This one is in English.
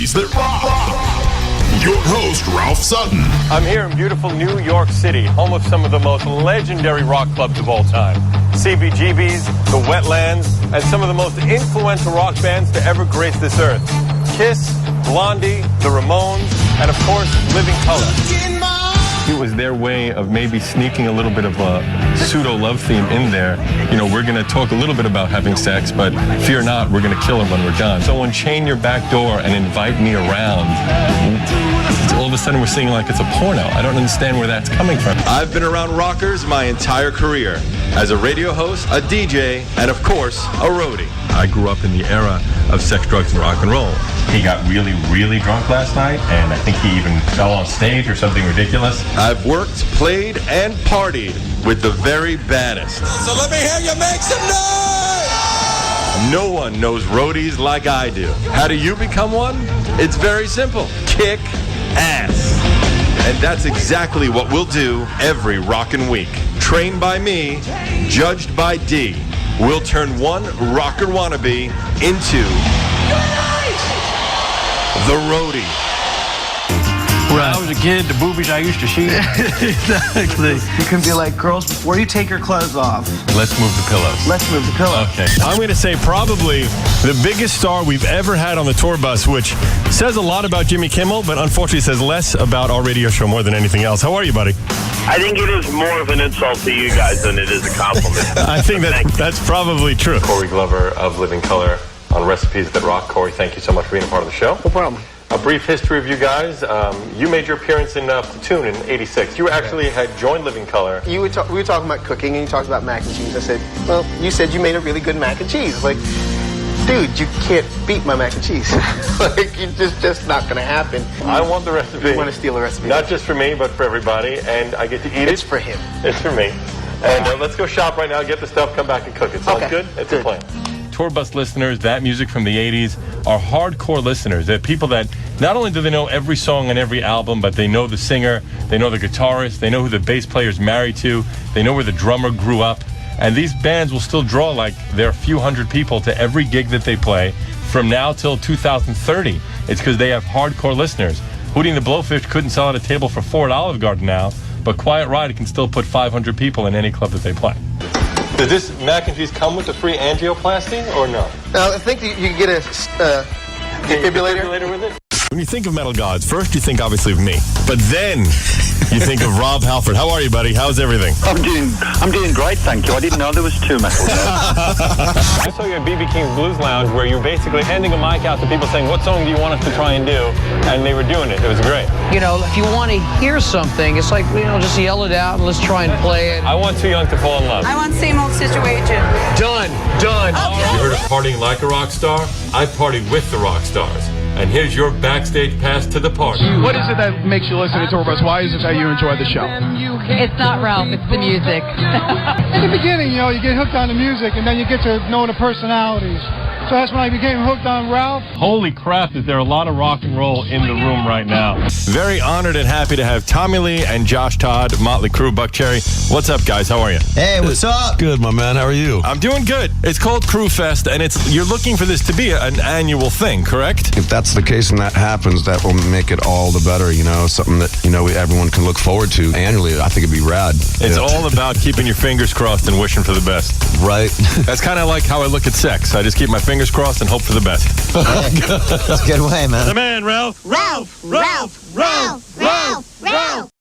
melodies that rock. Your host, Ralph Sutton. I'm here in beautiful New York City, home of some of the most legendary rock clubs of all time. CBGB's, the Wetlands, and some of the most influential rock bands to ever grace this earth. Kiss, Blondie, the Ramones, and of course, Living Colour. It was their way of maybe sneaking a little bit of a pseudo-love theme in there. You know, we're going to talk a little bit about having sex, but fear not, we're going to kill him when we're done. So unchain your back door and invite me around. All of a sudden we're singing like it's a porno. I don't understand where that's coming from. I've been around rockers my entire career. As a radio host, a DJ, and of course, a roadie. I grew up in the era of sex, drugs, and rock and roll. He got really, really drunk last night, and I think he even fell on stage or something ridiculous. I've worked, played, and partied with the very baddest. So let me hear you make some noise! No one knows roadies like I do. How do you become one? It's very simple. Kick ass. And that's exactly what we'll do every rockin' week. Trained by me, judged by D. We'll turn one rocker wannabe into the roadie. When I was a kid, the boobies I used to see. Exactly. You can be like, girls, before you take your clothes off, Let's move the pillows. let's move the pillow. Okay. I'm going to say probably the biggest star we've ever had on the tour bus, which says a lot about Jimmy Kimmel, but unfortunately says less about our radio show more than anything else. How are you, buddy? I think it is more of an insult to you guys than it is a compliment. I think that's probably true. Corey Glover of Living Colour on Recipes That Rock. Corey, thank you so much for being a part of the show. No problem. A brief history of you guys. You made your appearance in Platoon in '86. You actually had joined Living Colour. We were talking about cooking, and you talked about mac and cheese. I said, well, you said you made a really good mac and cheese. Like, dude, you can't beat my mac and cheese. Like, it's just not going to happen. I want the recipe. You want to steal the recipe? Not just for me, but for everybody, and I get to eat it. It's for him. It's for me. And let's go shop right now, get the stuff, come back and cook it. Sounds good? It's a plan. Tour bus listeners, that music from the 80s, are hardcore listeners. They're people that not only do they know every song on every album, but they know the singer, they know the guitarist, they know who the bass player's married to, they know where the drummer grew up. And these bands will still draw like their few hundred people to every gig that they play from now till 2030. It's because they have hardcore listeners. Hootie and the Blowfish couldn't sell at a table for $4 at Olive Garden now, but Quiet Riot can still put 500 people in any club that they play. Does this mac and cheese come with a free angioplasty or no? I think you can get a defibrillator with it? When you think of metal gods, first you think obviously of me, but then you think of Rob Halford. How are you, buddy? How's everything? I'm doing great, thank you. I didn't know there was two metal guys. I saw you at B.B. King's Blues Lounge where you were basically handing a mic out to people saying, what song do you want us to try and do? And they were doing it. It was great. You know, if you want to hear something, it's like, you know, just yell it out and let's try and play it. I Want Too Young to Fall in Love. I want Same Old Situation. Done. You heard of partying like a rock star? I partied with the rock stars. And here's your backstage pass to the party. What is it that makes you listen to Tour Bus? Why is this how you enjoy the show? It's not Ralph, it's the music. In the beginning, you know, you get hooked on the music, and then you get to know the personalities. So that's when I became hooked on Ralph. Holy crap, is there a lot of rock and roll in the room right now. Very honored and happy to have Tommy Lee and Josh Todd, Motley Crue, Buck Cherry. What's up, guys? How are you? Hey, what's up? Good, my man. How are you? I'm doing good. It's called Crew Fest, and you're looking for this to be an annual thing, correct? If that's the case and that happens, that will make it all the better, you know, something that, you know, everyone can look forward to annually. I think it'd be rad. It's all about keeping your fingers crossed and wishing for the best. Right. That's kind of like how I look at sex. I just keep my fingers crossed and hope for the best. That's a good way, man. The man, Ralph. Ralph! Ralph! Ralph! Ralph! Ralph!